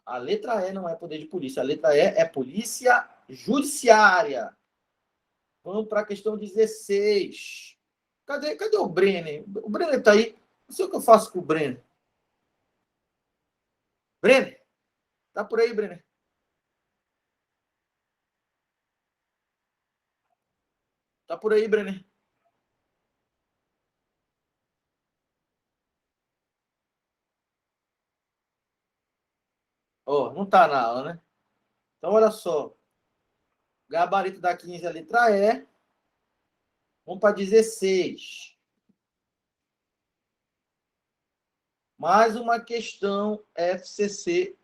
A letra E não é poder de polícia. A letra E é polícia judiciária. Vamos para a questão 16. Cadê o Brenner? O Brenner está aí. Não sei o que eu faço com o Brenner. Brenner? Tá por aí, Brenner? Tá por aí, Brenner? Ó, não tá na aula, né? Então, olha só. Gabarito da 15 é a letra E. Vamos para 16. Mais uma questão FCC.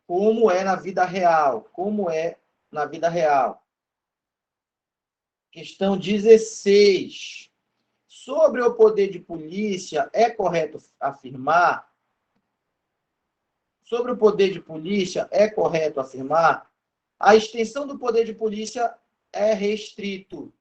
Como é na vida real? Como é na vida real? Questão 16. Sobre o poder de polícia, é correto afirmar? Sobre o poder de polícia, é correto afirmar? A extensão do poder de polícia é restrito,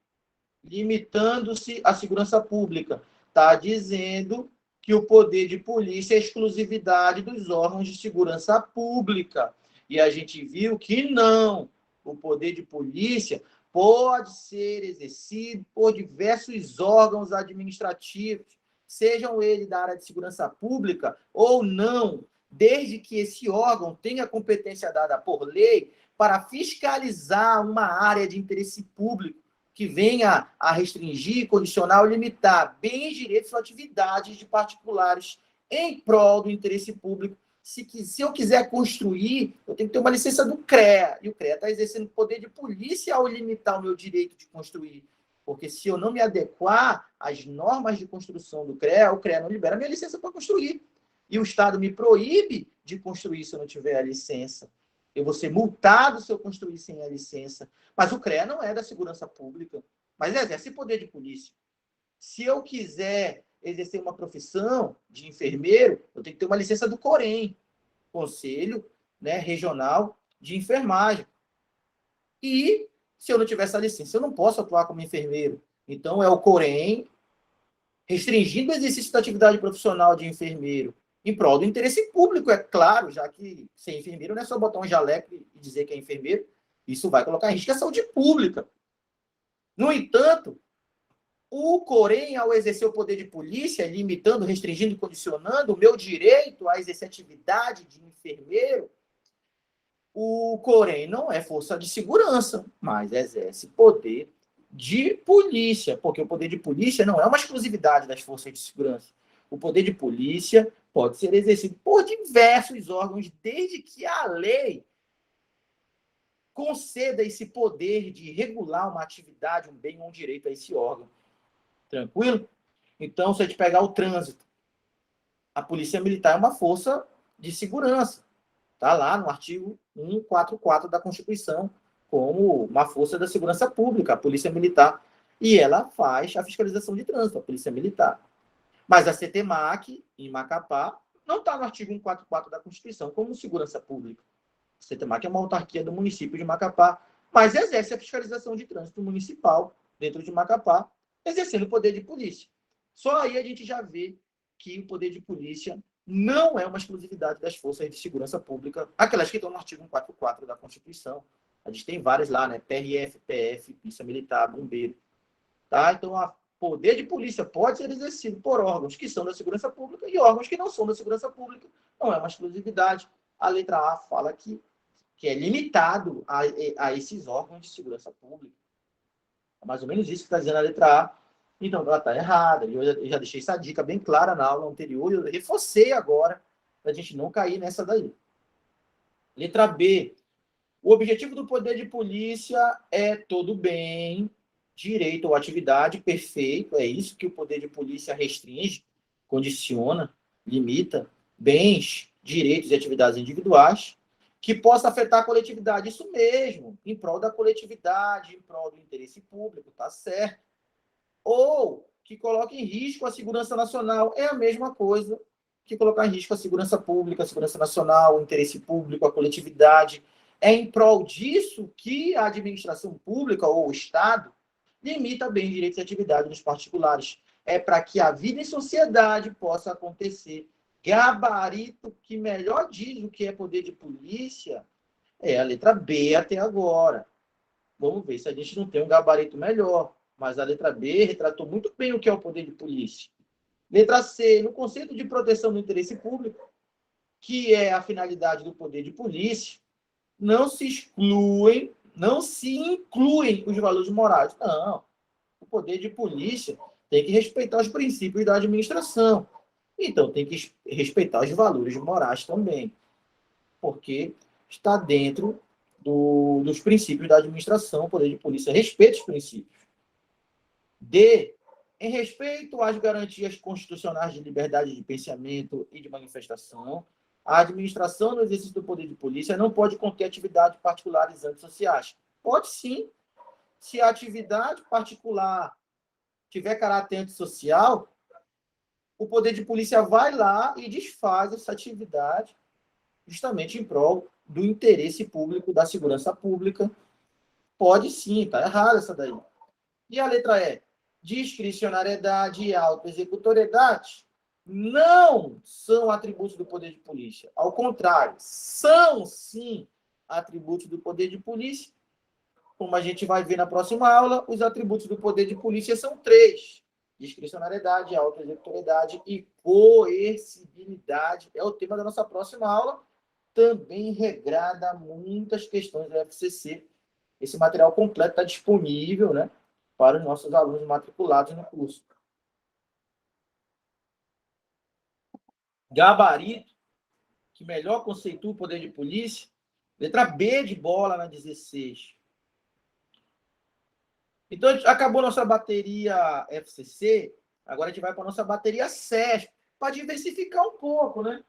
limitando-se à segurança pública. Está dizendo que o poder de polícia é exclusividade dos órgãos de segurança pública. E a gente viu que não. O poder de polícia pode ser exercido por diversos órgãos administrativos, sejam eles da área de segurança pública ou não, desde que esse órgão tenha competência dada por lei para fiscalizar uma área de interesse público que venha a restringir, condicionar ou limitar bens, direitos ou atividades de particulares em prol do interesse público. Se eu quiser construir, eu tenho que ter uma licença do CREA, e o CREA está exercendo poder de polícia ao limitar o meu direito de construir. Porque se eu não me adequar às normas de construção do CREA, o CREA não libera minha licença para construir. E o Estado me proíbe de construir se eu não tiver a licença. Eu vou ser multado se eu construir sem a licença. Mas o CREA não é da segurança pública, mas exerce poder de polícia. Se eu quiser exercer uma profissão de enfermeiro, eu tenho que ter uma licença do COREN, Conselho, né, Regional de Enfermagem. E se eu não tiver essa licença, eu não posso atuar como enfermeiro. Então, é o COREN restringindo o exercício da atividade profissional de enfermeiro em prol do interesse público, é claro, já que ser enfermeiro não é só botar um jaleco e dizer que é enfermeiro, isso vai colocar em risco a saúde pública. No entanto, o COREN, ao exercer o poder de polícia, limitando, restringindo e condicionando o meu direito a exercer atividade de enfermeiro, o COREN não é força de segurança, mas exerce poder de polícia, porque o poder de polícia não é uma exclusividade das forças de segurança. O poder de polícia pode ser exercido por diversos órgãos, desde que a lei conceda esse poder de regular uma atividade, um bem ou um direito a esse órgão. Tranquilo? Então, se a gente pegar o trânsito, a Polícia Militar é uma força de segurança. Está lá no artigo 144 da Constituição, como uma força da segurança pública, a Polícia Militar. E ela faz a fiscalização de trânsito, a Polícia Militar. Mas a CETEMAC, em Macapá, não está no artigo 144 da Constituição como segurança pública. A CETEMAC é uma autarquia do município de Macapá, mas exerce a fiscalização de trânsito municipal dentro de Macapá, exercendo o poder de polícia. Só aí a gente já vê que o poder de polícia não é uma exclusividade das forças de segurança pública, aquelas que estão no artigo 144 da Constituição. A gente tem várias lá, né? PRF, PF, Polícia Militar, Bombeiro. Tá? Então, o poder de polícia pode ser exercido por órgãos que são da segurança pública e órgãos que não são da segurança pública. Não é uma exclusividade. A letra A fala que é limitado a esses órgãos de segurança pública. É mais ou menos isso que está dizendo a letra A. Então, ela está errada. Eu já deixei essa dica bem clara na aula anterior, eu reforcei agora, para a gente não cair nessa daí. Letra B. O objetivo do poder de polícia é todo bem, direito ou atividade, perfeito, é isso que o poder de polícia restringe, condiciona, limita, bens, direitos e atividades individuais, que possa afetar a coletividade, isso mesmo, em prol da coletividade, em prol do interesse público, tá certo? Ou que coloque em risco a segurança nacional, é a mesma coisa que colocar em risco a segurança pública, a segurança nacional, o interesse público, a coletividade. É em prol disso que a administração pública ou o Estado limita bem direitos e atividades dos particulares. É para que a vida em sociedade possa acontecer. Gabarito que melhor diz o que é poder de polícia é a letra B até agora. Vamos ver se a gente não tem um gabarito melhor. Mas a letra B retratou muito bem o que é o poder de polícia. Letra C, no conceito de proteção do interesse público, que é a finalidade do poder de polícia, não se incluem os valores morais. Não. O poder de polícia tem que respeitar os princípios da administração. Então, tem que respeitar os valores morais também. Porque está dentro dos princípios da administração, o poder de polícia respeita os princípios. D. Em respeito às garantias constitucionais de liberdade de pensamento e de manifestação, a administração no exercício do poder de polícia não pode conter atividades particulares antissociais. Pode sim. Se a atividade particular tiver caráter antissocial, o poder de polícia vai lá e desfaz essa atividade justamente em prol do interesse público, da segurança pública. Pode sim, está errada essa daí. E a letra E? Discricionariedade e autoexecutoriedade não são atributos do poder de polícia. Ao contrário, são sim atributos do poder de polícia. Como a gente vai ver na próxima aula, os atributos do poder de polícia são 3. Discricionariedade, autoexecutoriedade e coercibilidade. É o tema da nossa próxima aula. Também regrada muitas questões do FCC. Esse material completo está disponível, né, para os nossos alunos matriculados no curso. Gabarito, que melhor conceitua o poder de polícia. Letra B de bola na 16. Então, acabou nossa bateria FCC, agora a gente vai para a nossa bateria CESP, para diversificar um pouco, né?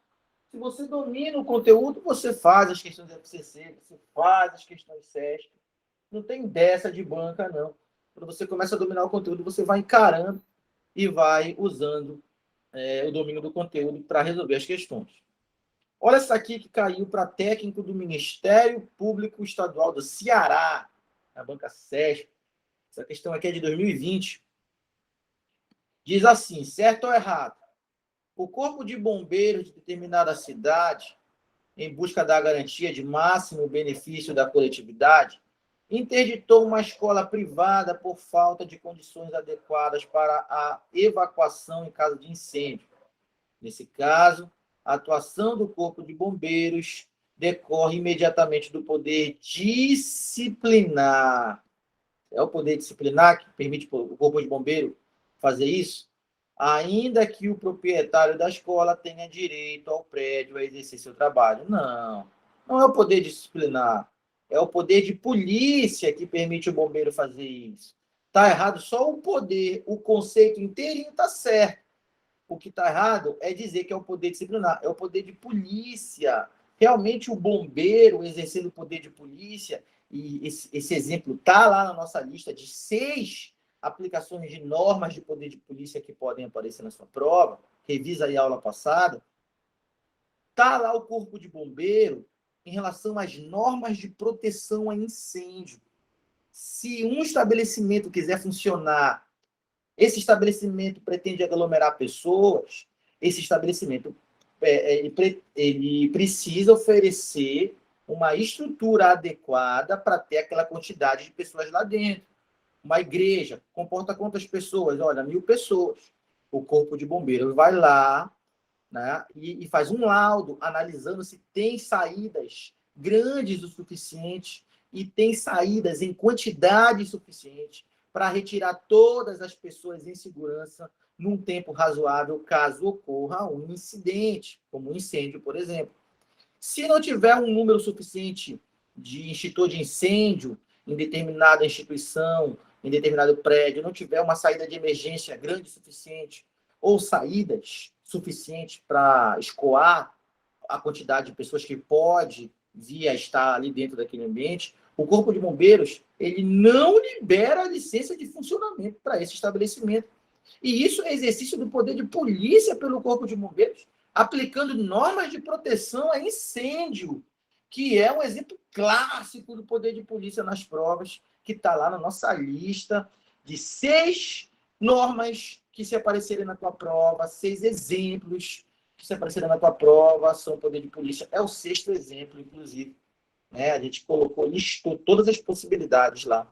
Se você domina o conteúdo, você faz as questões FCC, você faz as questões CESP. Não tem dessa de banca, não. Quando você começa a dominar o conteúdo, você vai encarando e vai usando o domínio do conteúdo para resolver as questões. Olha essa aqui que caiu para técnico do Ministério Público Estadual do Ceará, na banca CESP. Essa questão aqui é de 2020. Diz assim, certo ou errado? O Corpo de Bombeiros de determinada cidade, em busca da garantia de máximo benefício da coletividade, interditou uma escola privada por falta de condições adequadas para a evacuação em caso de incêndio. Nesse caso, a atuação do Corpo de Bombeiros decorre imediatamente do poder disciplinar. É o poder disciplinar que permite o Corpo de Bombeiro fazer isso, ainda que o proprietário da escola tenha direito ao prédio a exercer seu trabalho. Não, não é o poder disciplinar. É o poder de polícia que permite o bombeiro fazer isso. Está errado só o poder, o conceito inteirinho está certo. O que está errado é dizer que é o poder disciplinar, é o poder de polícia. Realmente o bombeiro exercendo o poder de polícia, e esse exemplo está lá na nossa lista de 6 aplicações de normas de poder de polícia que podem aparecer na sua prova, revisa aí a aula passada. Está lá o Corpo de Bombeiro em relação às normas de proteção a incêndio. Se um estabelecimento quiser funcionar, esse estabelecimento pretende aglomerar pessoas, esse estabelecimento ele precisa oferecer uma estrutura adequada para ter aquela quantidade de pessoas lá dentro. Uma igreja comporta quantas pessoas? Olha, 1.000 pessoas. O Corpo de Bombeiros vai lá, né, e faz um laudo analisando se tem saídas grandes o suficiente e tem saídas em quantidade suficiente para retirar todas as pessoas em segurança num tempo razoável, caso ocorra um incidente, como um incêndio, por exemplo. Se não tiver um número suficiente de extintor de incêndio em determinada instituição, em determinado prédio, não tiver uma saída de emergência grande o suficiente, ou saídas suficientes para escoar a quantidade de pessoas que pode vir a estar ali dentro daquele ambiente, o Corpo de Bombeiros ele não libera a licença de funcionamento para esse estabelecimento. E isso é exercício do poder de polícia pelo Corpo de Bombeiros, aplicando normas de proteção a incêndio, que é um exemplo clássico do poder de polícia nas provas, que está lá na nossa lista de 6 normas que, se aparecerem na tua prova, 6 exemplos que, se aparecerem na tua prova, são poder de polícia. É o 6º exemplo, inclusive. Né? A gente colocou, listou todas as possibilidades lá.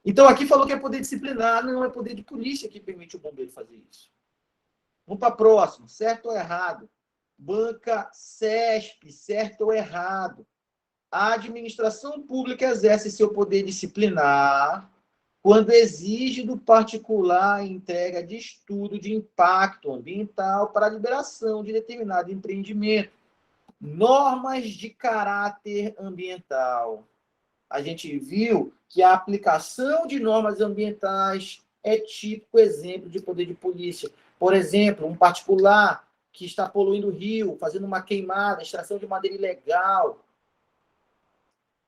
Então, aqui falou que é poder disciplinar, não é poder de polícia que permite o bombeiro fazer isso. Vamos para a próxima, certo ou errado? Banca CESP, certo ou errado? A administração pública exerce seu poder disciplinar quando exige do particular a entrega de estudo de impacto ambiental para a liberação de determinado empreendimento. Normas de caráter ambiental. A gente viu que a aplicação de normas ambientais é típico exemplo de poder de polícia. Por exemplo, um particular que está poluindo o rio, fazendo uma queimada, extração de madeira ilegal,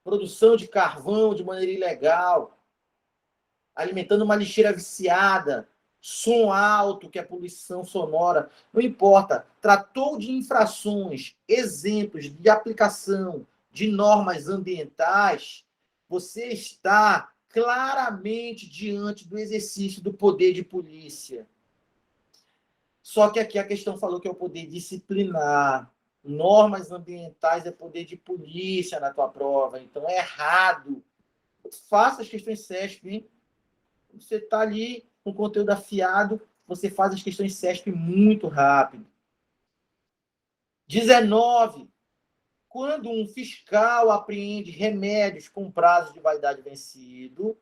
produção de carvão de maneira ilegal, alimentando uma lixeira viciada, som alto, que é poluição sonora, não importa. Tratou de infrações, exemplos de aplicação de normas ambientais, você está claramente diante do exercício do poder de polícia. Só que aqui a questão falou que é o poder disciplinar. Normas ambientais é poder de polícia na tua prova, então é errado. Faça as questões CESP, hein? Você está ali com conteúdo afiado, você faz as questões CESP muito rápido. 19. Quando um fiscal apreende remédios com prazo de validade vencido,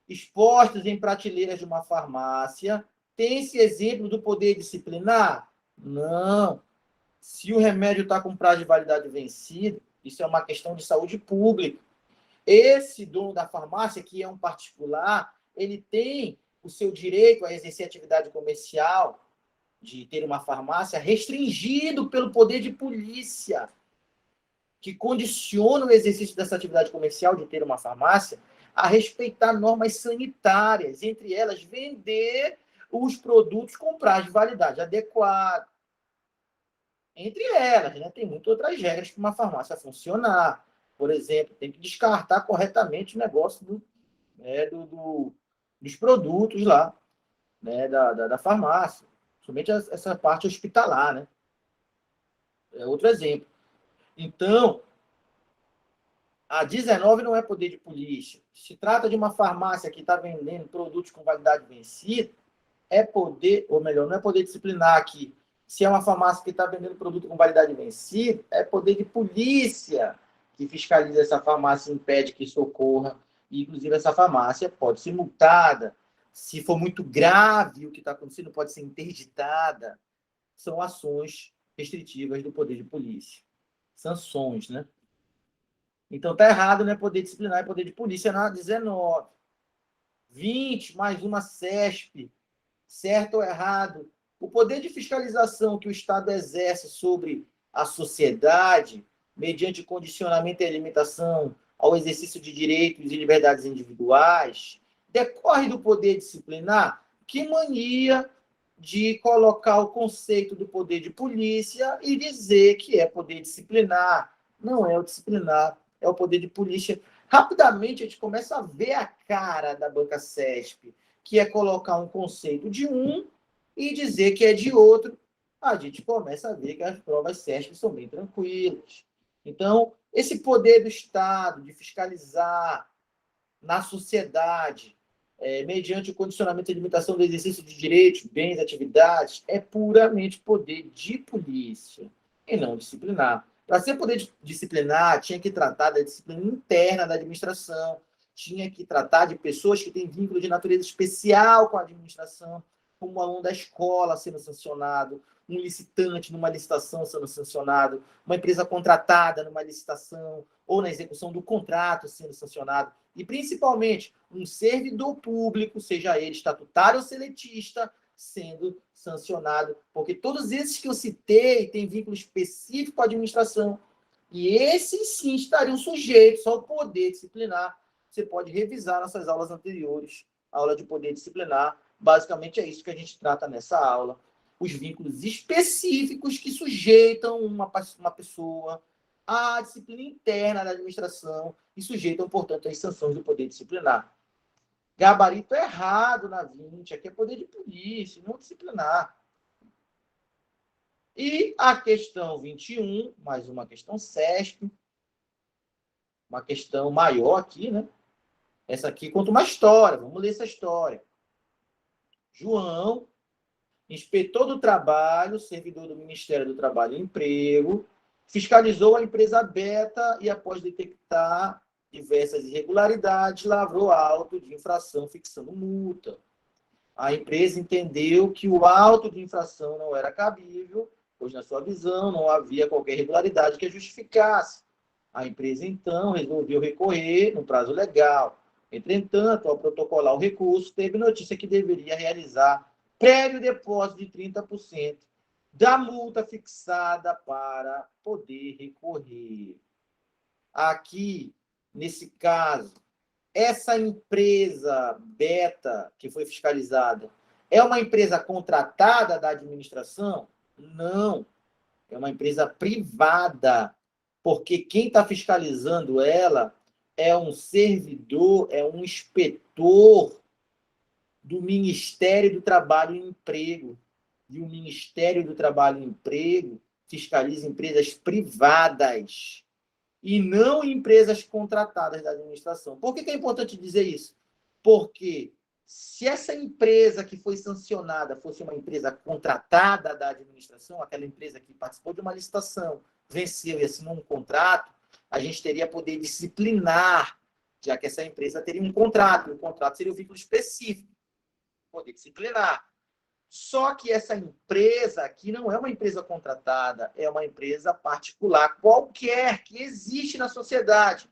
expostos em prateleiras de uma farmácia, tem-se exemplo do poder disciplinar? Não. Se o remédio está com prazo de validade vencido, isso é uma questão de saúde pública. Esse dono da farmácia, que é um particular, ele tem o seu direito a exercer atividade comercial, de ter uma farmácia, restringido pelo poder de polícia, que condiciona o exercício dessa atividade comercial, de ter uma farmácia, a respeitar normas sanitárias, entre elas, vender os produtos com prazo de validade adequado. Entre elas, né? Tem muitas outras regras para uma farmácia funcionar. Por exemplo, tem que descartar corretamente o negócio dos produtos lá, né? da farmácia. Somente essa parte hospitalar, né? É outro exemplo. Então, a 19 não é poder de polícia. Se trata de uma farmácia que está vendendo produtos com validade vencida, é poder, ou melhor, não é poder disciplinar aqui. Se é uma farmácia que está vendendo produto com validade vencida, é poder de polícia que fiscaliza essa farmácia e impede que isso ocorra. E, inclusive, essa farmácia pode ser multada. Se for muito grave o que está acontecendo, pode ser interditada. São ações restritivas do poder de polícia. Sanções, né? Então, está errado, né? Poder disciplinar e poder de polícia na 19. 20, mais uma CESP. Certo ou errado? O poder de fiscalização que o Estado exerce sobre a sociedade, mediante condicionamento e limitação ao exercício de direitos e liberdades individuais, decorre do poder disciplinar? Que mania de colocar o conceito do poder de polícia e dizer que é poder disciplinar. Não é o disciplinar, é o poder de polícia. Rapidamente a gente começa a ver a cara da banca CESP, que é colocar um conceito de um e dizer que é de outro. A gente começa a ver que as provas CESP são bem tranquilas. Então, esse poder do Estado de fiscalizar na sociedade, mediante o condicionamento e limitação do exercício de direitos, bens, atividades, é puramente poder de polícia e não disciplinar. Para ser poder disciplinar, tinha que tratar da disciplina interna da administração, tinha que tratar de pessoas que têm vínculo de natureza especial com a administração, como um aluno da escola sendo sancionado, um licitante numa licitação sendo sancionado, uma empresa contratada numa licitação ou na execução do contrato sendo sancionado, e principalmente um servidor público, seja ele estatutário ou seletista, sendo sancionado, porque todos esses que eu citei têm vínculo específico à administração, e esses sim estariam sujeitos ao poder disciplinar. Você pode revisar nossas aulas anteriores, a aula de poder disciplinar. Basicamente é isso que a gente trata nessa aula. Os vínculos específicos que sujeitam uma pessoa à disciplina interna da administração e sujeitam, portanto, às sanções do poder disciplinar. Gabarito errado na 20, aqui é poder de polícia, não disciplinar. E a questão 21, mais uma questão CESP, uma questão maior aqui, né? Essa aqui conta uma história, vamos ler essa história. João, inspetor do trabalho, servidor do Ministério do Trabalho e Emprego, fiscalizou a empresa Beta e, após detectar diversas irregularidades, lavrou auto de infração fixando multa. A empresa entendeu que o auto de infração não era cabível, pois, na sua visão, não havia qualquer irregularidade que a justificasse. A empresa, então, resolveu recorrer no prazo legal. Entretanto, ao protocolar o recurso, teve notícia que deveria realizar prévio depósito de 30% da multa fixada para poder recorrer. Aqui, nesse caso, essa empresa Beta, que foi fiscalizada, é uma empresa contratada da administração? Não. É uma empresa privada, porque quem está fiscalizando ela é um servidor, é um inspetor do Ministério do Trabalho e Emprego. E o Ministério do Trabalho e Emprego fiscaliza empresas privadas e não empresas contratadas da administração. Por que é importante dizer isso? Porque se essa empresa que foi sancionada fosse uma empresa contratada da administração, aquela empresa que participou de uma licitação, venceu e assinou um contrato, a gente teria poder disciplinar, já que essa empresa teria um contrato, e o contrato seria um vínculo específico, poder disciplinar. Só que essa empresa aqui não é uma empresa contratada, é uma empresa particular, qualquer que existe na sociedade.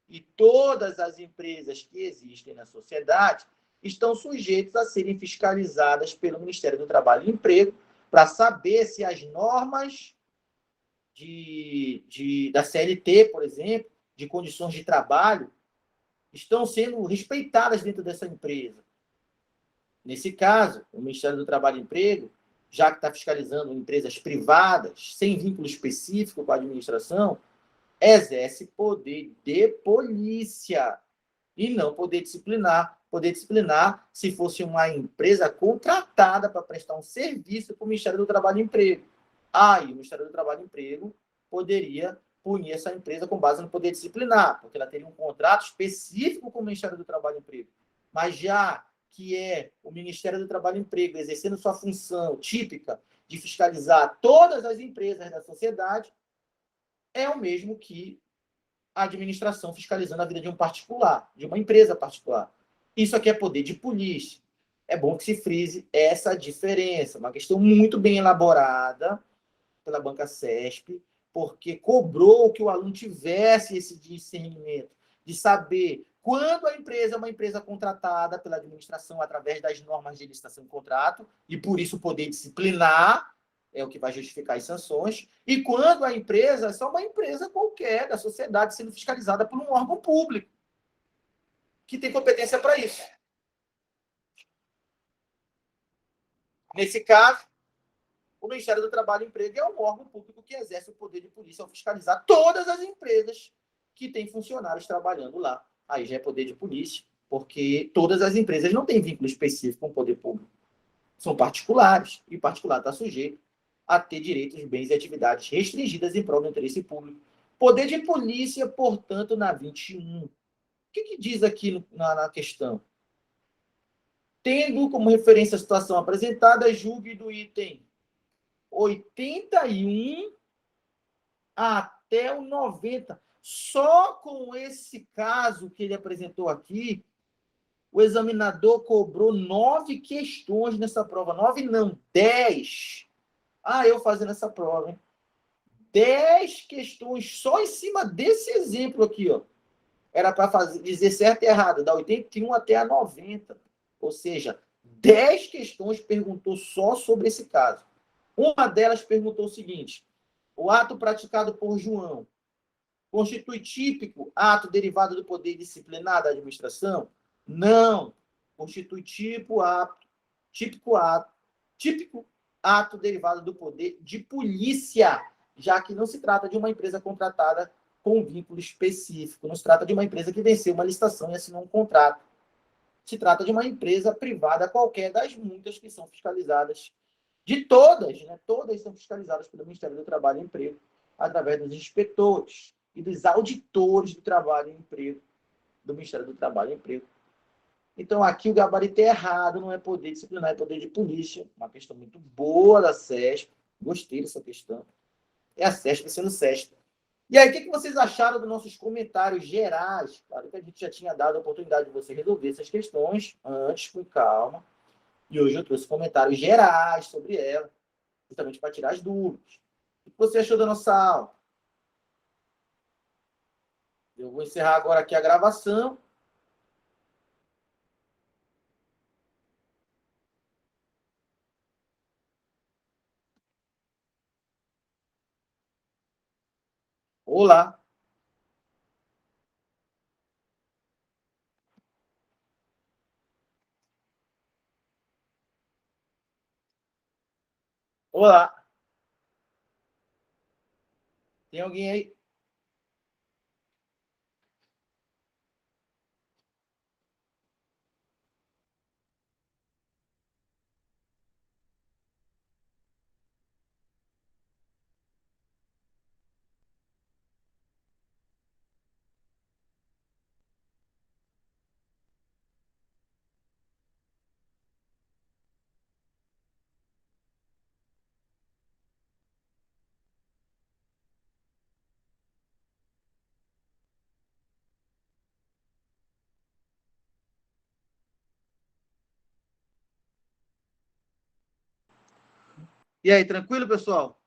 E todas as empresas que existem na sociedade estão sujeitas a serem fiscalizadas pelo Ministério do Trabalho e Emprego para saber se as normas da CLT, por exemplo, de condições de trabalho, estão sendo respeitadas dentro dessa empresa. Nesse caso, o Ministério do Trabalho e Emprego, já que está fiscalizando empresas privadas, sem vínculo específico com a administração, exerce poder de polícia e não poder disciplinar. Poder disciplinar se fosse uma empresa contratada para prestar um serviço para o Ministério do Trabalho e Emprego. Aí o Ministério do Trabalho e Emprego poderia punir essa empresa com base no poder disciplinar, porque ela teria um contrato específico com o Ministério do Trabalho e Emprego. Mas já que é o Ministério do Trabalho e Emprego exercendo sua função típica de fiscalizar todas as empresas da sociedade, é o mesmo que a administração fiscalizando a vida de um particular, de uma empresa particular. Isso aqui é poder de polícia. É bom que se frise essa diferença. Uma questão muito bem elaborada pela banca CESP, porque cobrou que o aluno tivesse esse discernimento de saber quando a empresa é uma empresa contratada pela administração através das normas de licitação e contrato, e por isso poder disciplinar é o que vai justificar as sanções, e quando a empresa é só uma empresa qualquer da sociedade sendo fiscalizada por um órgão público, que tem competência para isso. Nesse caso, o Ministério do Trabalho e Emprego é um órgão público que exerce o poder de polícia ao fiscalizar todas as empresas que têm funcionários trabalhando lá. Aí já é poder de polícia, porque todas as empresas não têm vínculo específico com o poder público. São particulares, e o particular está sujeito a ter direitos, bens e atividades restringidas em prol do interesse público. Poder de polícia, portanto, na 21. O que diz aqui na questão? Tendo como referência a situação apresentada, julgue do item 81 até o 90. Só com esse caso que ele apresentou aqui, o examinador cobrou 9 questões nessa prova. 9 não, 10. Eu fazendo essa prova, hein? 10 questões só em cima desse exemplo aqui, ó. Era para dizer certo e errado, da 81 até a 90. Ou seja, 10 questões perguntou só sobre esse caso. Uma delas perguntou o seguinte: o ato praticado por João constitui típico ato derivado do poder disciplinar da administração? Não. Constitui típico ato derivado do poder de polícia, já que não se trata de uma empresa contratada com um vínculo específico, não se trata de uma empresa que venceu uma licitação e assinou um contrato. Se trata de uma empresa privada qualquer das muitas que são fiscalizadas, de todas, né? Todas são fiscalizadas pelo Ministério do Trabalho e Emprego, através dos inspetores e dos auditores do trabalho e emprego, do Ministério do Trabalho e Emprego. Então, aqui o gabarito é errado, não é poder disciplinar, é poder de polícia. Uma questão muito boa da SESP. Gostei dessa questão. É a SESP sendo SESP. E aí, o que vocês acharam dos nossos comentários gerais? Claro que a gente já tinha dado a oportunidade de você resolver essas questões antes, com calma. E hoje eu trouxe comentários gerais sobre ela, justamente para tirar as dúvidas. O que você achou da nossa aula? Eu vou encerrar agora aqui a gravação. Olá. Olá. Tem alguém aí? E aí, tranquilo, pessoal?